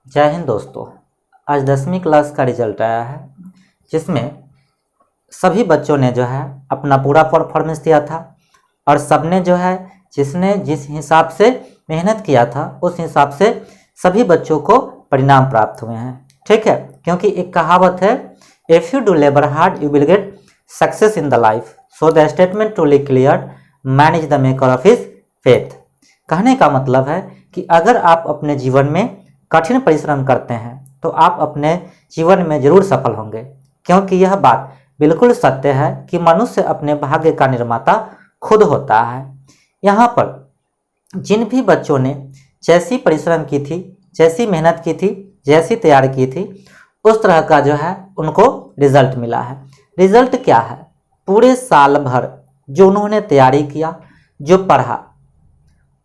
जय हिंद दोस्तों। आज 10वीं क्लास का रिजल्ट आया है, जिसमें सभी बच्चों ने जो है अपना पूरा परफॉर्मेंस दिया था और सबने जो है जिसने जिस हिसाब से मेहनत किया था उस हिसाब से सभी बच्चों को परिणाम प्राप्त हुए हैं। ठीक है, क्योंकि एक कहावत है, if you do labour hard you will get success in the life, so the statement truly clear, man is the maker of his faith. कहने का मतलब है कि अगर आप अपने जीवन में कठिन परिश्रम करते हैं तो आप अपने जीवन में जरूर सफल होंगे, क्योंकि यह बात बिल्कुल सत्य है कि मनुष्य अपने भाग्य का निर्माता खुद होता है। यहाँ पर जिन भी बच्चों ने जैसी परिश्रम की थी, जैसी मेहनत की थी, जैसी तैयारी की थी, उस तरह का जो है उनको रिजल्ट मिला है। रिजल्ट क्या है? पूरे साल भर जो उन्होंने तैयारी किया, जो पढ़ा,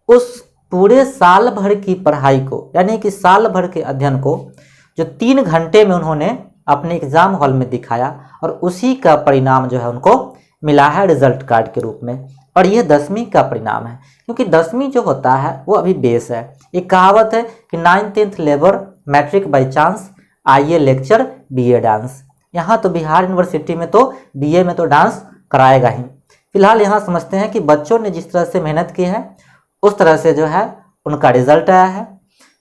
उस पूरे साल भर की पढ़ाई को, यानी कि साल भर के अध्ययन को जो 3 घंटे में उन्होंने अपने एग्जाम हॉल में दिखाया, और उसी का परिणाम जो है उनको मिला है रिजल्ट कार्ड के रूप में। और यह 10वीं का परिणाम है, क्योंकि 10वीं जो होता है वो अभी बेस है। एक कहावत है कि 9th 10th labour, matric by chance, IA lecture BA dance. यहाँ तो बिहार यूनिवर्सिटी में तो बीए में तो डांस कराएगा ही। फिलहाल यहाँ समझते हैं कि बच्चों ने जिस तरह से मेहनत की है उस तरह से जो है उनका रिजल्ट आया है।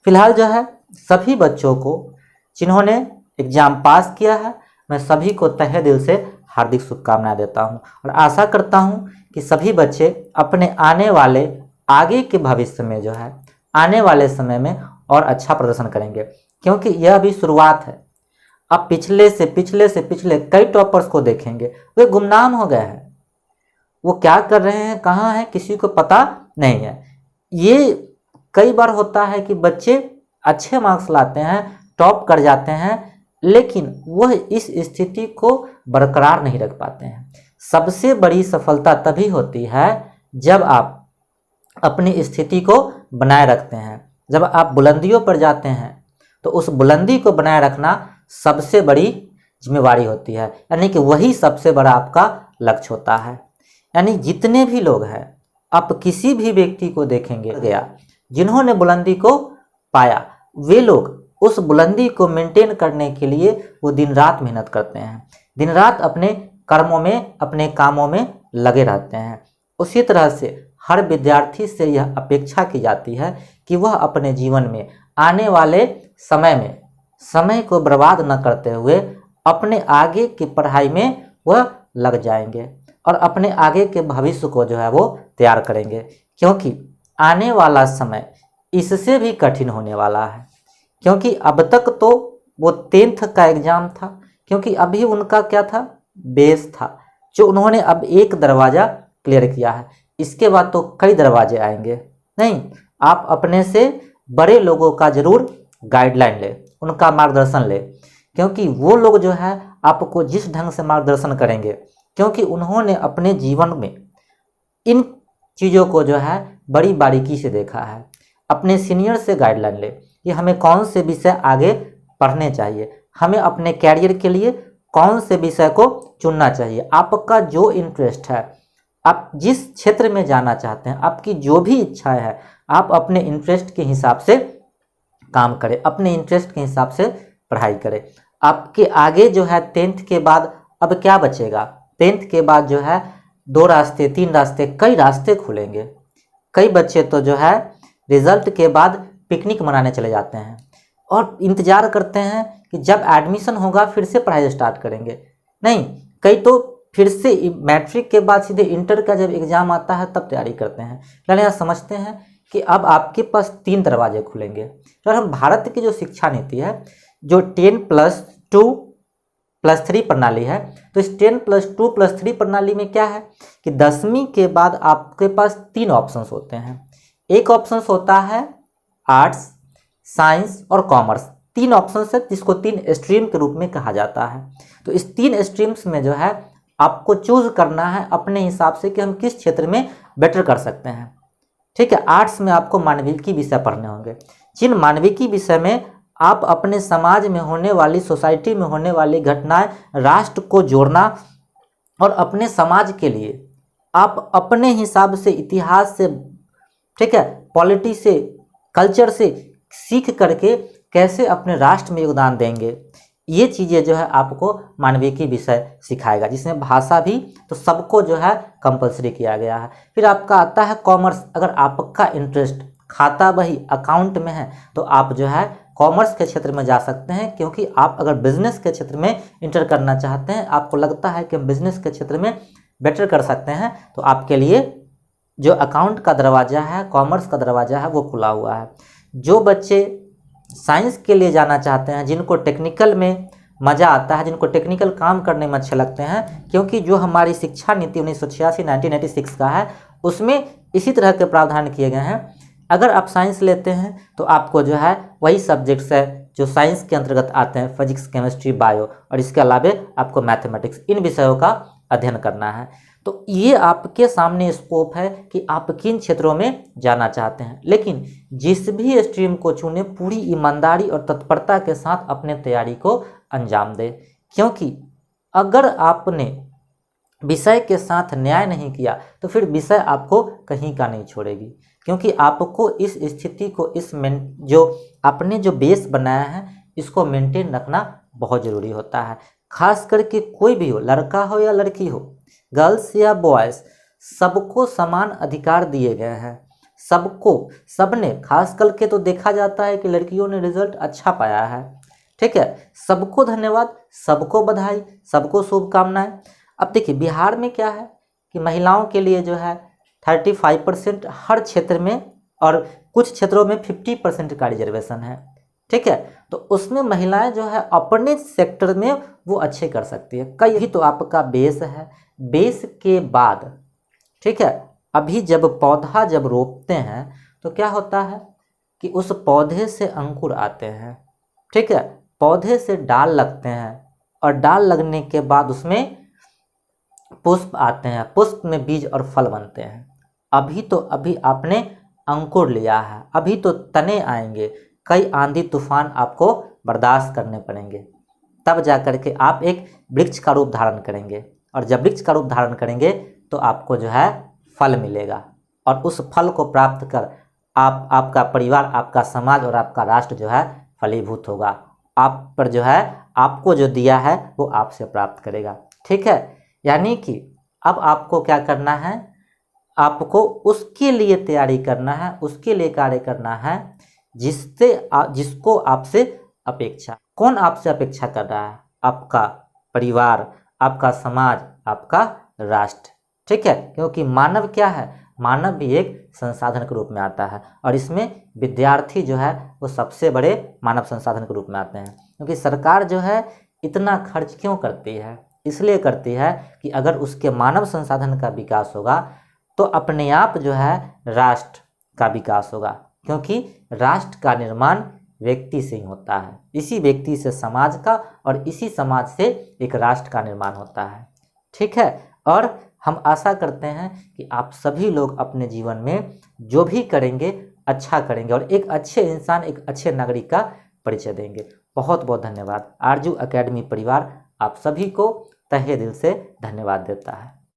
फिलहाल जो है सभी बच्चों को जिन्होंने एग्जाम पास किया है, मैं सभी को तहे दिल से हार्दिक शुभकामनाएं देता हूं और आशा करता हूं कि सभी बच्चे अपने आने वाले आगे के भविष्य में जो है आने वाले समय में और अच्छा प्रदर्शन करेंगे, क्योंकि यह अभी शुरुआत है। अब पिछले से पिछले कई टॉपर्स को देखेंगे, वे गुमनाम हो गए हैं। वो क्या कर रहे हैं, कहाँ हैं, किसी को पता नहीं है। ये कई बार होता है कि बच्चे अच्छे मार्क्स लाते हैं, टॉप कर जाते हैं, लेकिन वह इस स्थिति को बरकरार नहीं रख पाते हैं। सबसे बड़ी सफलता तभी होती है जब आप अपनी स्थिति को बनाए रखते हैं। जब आप बुलंदियों पर जाते हैं तो उस बुलंदी को बनाए रखना सबसे बड़ी जिम्मेवारी होती है, यानी कि वही सबसे बड़ा आपका लक्ष्य होता है। यानी जितने भी लोग हैं, आप किसी भी व्यक्ति को देखेंगे गया जिन्होंने बुलंदी को पाया, वे लोग उस बुलंदी को मेंटेन करने के लिए वो दिन रात मेहनत करते हैं, दिन रात अपने कर्मों में, अपने कामों में लगे रहते हैं। उसी तरह से हर विद्यार्थी से यह अपेक्षा की जाती है कि वह अपने जीवन में आने वाले समय में समय को बर्बाद न करते हुए अपने आगे की पढ़ाई में वह लग जाएंगे और अपने आगे के भविष्य को जो है वो तैयार करेंगे, क्योंकि आने वाला समय इससे भी कठिन होने वाला है। क्योंकि अब तक तो वो 10th का एग्जाम था, क्योंकि अभी उनका क्या था, बेस था, जो उन्होंने अब एक दरवाज़ा क्लियर किया है। इसके बाद तो कई दरवाजे आएंगे। नहीं, आप अपने से बड़े लोगों का जरूर गाइडलाइन ले, उनका मार्गदर्शन ले, क्योंकि वो लोग जो है आपको जिस ढंग से मार्गदर्शन करेंगे, क्योंकि उन्होंने अपने जीवन में इन चीज़ों को जो है बड़ी बारीकी से देखा है। अपने सीनियर से गाइडलाइन ले कि हमें कौन से विषय आगे पढ़ने चाहिए, हमें अपने कैरियर के लिए कौन से विषय को चुनना चाहिए। आपका जो इंटरेस्ट है, आप जिस क्षेत्र में जाना चाहते हैं, आपकी जो भी इच्छाएं है, आप अपने इंटरेस्ट के हिसाब से काम करें, अपने इंटरेस्ट के हिसाब से पढ़ाई करें। आपके आगे जो है 10th के बाद अब क्या बचेगा? 10th के बाद जो है 2 रास्ते, 3 रास्ते, कई रास्ते खुलेंगे। कई बच्चे तो जो है रिजल्ट के बाद पिकनिक मनाने चले जाते हैं और इंतजार करते हैं कि जब एडमिशन होगा फिर से पढ़ाई स्टार्ट करेंगे। नहीं, कई तो फिर से मैट्रिक के बाद सीधे इंटर का जब एग्ज़ाम आता है तब तैयारी करते हैं। फिलहाल यहाँ समझते हैं कि अब आपके पास 3 दरवाजे खुलेंगे। अगर हम भारत की जो शिक्षा नीति है, जो 10+2+3 प्रणाली है, तो इस 10+2+3 प्रणाली में क्या है कि 10वीं के बाद आपके पास 3 ऑप्शंस होते हैं। एक ऑप्शंस होता है आर्ट्स, साइंस और कॉमर्स। 3 ऑप्शंस है, जिसको 3 स्ट्रीम के रूप में कहा जाता है। तो इस 3 स्ट्रीम्स में जो है आपको चूज करना है अपने हिसाब से कि हम किस क्षेत्र में बेटर कर सकते हैं। ठीक है, आर्ट्स में आपको मानविकी विषय पढ़ने होंगे, जिन मानविकी विषय में आप अपने समाज में होने वाली, सोसाइटी में होने वाली घटनाएं, राष्ट्र को जोड़ना और अपने समाज के लिए आप अपने हिसाब से इतिहास से, ठीक है, पॉलिटी से, कल्चर से सीख करके कैसे अपने राष्ट्र में योगदान देंगे, ये चीज़ें जो है आपको मानविकी विषय सिखाएगा, जिसमें भाषा भी तो सबको जो है कंपलसरी किया गया है। फिर आपका आता है कॉमर्स। अगर आपका इंटरेस्ट खाता बही अकाउंट में है तो आप जो है कॉमर्स के क्षेत्र में जा सकते हैं, क्योंकि आप अगर बिजनेस के क्षेत्र में इंटर करना चाहते हैं, आपको लगता है कि हम बिजनेस के क्षेत्र में बेटर कर सकते हैं, तो आपके लिए जो अकाउंट का दरवाज़ा है, कॉमर्स का दरवाज़ा है, वो खुला हुआ है। जो बच्चे साइंस के लिए जाना चाहते हैं, जिनको टेक्निकल में मज़ा आता है, जिनको टेक्निकल काम करने में अच्छे लगते हैं, क्योंकि जो हमारी शिक्षा नीति 1986 का है, उसमें इसी तरह के प्रावधान किए गए हैं। अगर आप साइंस लेते हैं तो आपको जो है वही सब्जेक्ट्स है जो साइंस के अंतर्गत आते हैं, फिजिक्स, केमिस्ट्री, बायो, और इसके अलावा आपको मैथमेटिक्स, इन विषयों का अध्ययन करना है। तो ये आपके सामने स्कोप है कि आप किन क्षेत्रों में जाना चाहते हैं। लेकिन जिस भी स्ट्रीम को चुने, पूरी ईमानदारी और तत्परता के साथ अपने तैयारी को अंजाम दें, क्योंकि अगर आपने विषय के साथ न्याय नहीं किया तो फिर विषय आपको कहीं का नहीं छोड़ेगी, क्योंकि आपको इस स्थिति को, जो आपने जो बेस बनाया है, इसको मेंटेन रखना बहुत ज़रूरी होता है। खास करके कोई भी हो, लड़का हो या लड़की हो, गर्ल्स या बॉयज़, सबको समान अधिकार दिए गए हैं। सबने, खास करके तो देखा जाता है कि लड़कियों ने रिजल्ट अच्छा पाया है, ठीक है। सबको धन्यवाद, सबको बधाई, सबको शुभकामनाएं। अब देखिए बिहार में क्या है कि महिलाओं के लिए जो है 35% हर क्षेत्र में, और कुछ क्षेत्रों में 50% का रिजर्वेशन है, ठीक है। तो उसमें महिलाएं जो है अपने सेक्टर में वो अच्छे कर सकती है। कई ही तो आपका बेस है। बेस के बाद, ठीक है, अभी जब पौधा जब रोपते हैं तो क्या होता है कि उस पौधे से अंकुर आते हैं, ठीक है, पौधे से डाल लगते हैं, और डाल लगने के बाद उसमें पुष्प आते हैं, पुष्प में बीज और फल बनते हैं। अभी आपने अंकुर लिया है, अभी तो तने आएंगे, कई आंधी तूफान आपको बर्दाश्त करने पड़ेंगे, तब जा कर के आप एक वृक्ष का रूप धारण करेंगे, और जब वृक्ष का रूप धारण करेंगे तो आपको जो है फल मिलेगा, और उस फल को प्राप्त कर आपका परिवार, आपका समाज और आपका राष्ट्र जो है फलीभूत होगा। आप पर जो है, आपको जो दिया है वो आपसे प्राप्त करेगा, ठीक है। यानी कि अब आपको क्या करना है, आपको उसके लिए तैयारी करना है, उसके लिए कार्य करना है जिसको आपसे अपेक्षा। कौन आपसे अपेक्षा कर रहा है? आपका परिवार, आपका समाज, आपका राष्ट्र, ठीक है। क्योंकि मानव क्या है, मानव भी एक संसाधन के रूप में आता है, और इसमें विद्यार्थी जो है वो सबसे बड़े मानव संसाधन के रूप में आते हैं। क्योंकि सरकार जो है इतना खर्च क्यों करती है? इसलिए करती है कि अगर उसके मानव संसाधन का विकास होगा तो अपने आप जो है राष्ट्र का विकास होगा, क्योंकि राष्ट्र का निर्माण व्यक्ति से ही होता है, इसी व्यक्ति से समाज का, और इसी समाज से एक राष्ट्र का निर्माण होता है, ठीक है। और हम आशा करते हैं कि आप सभी लोग अपने जीवन में जो भी करेंगे अच्छा करेंगे, और एक अच्छे इंसान, एक अच्छे नागरिक का परिचय देंगे। बहुत बहुत धन्यवाद। आरजू एकेडमी परिवार आप सभी को तहे दिल से धन्यवाद देता है।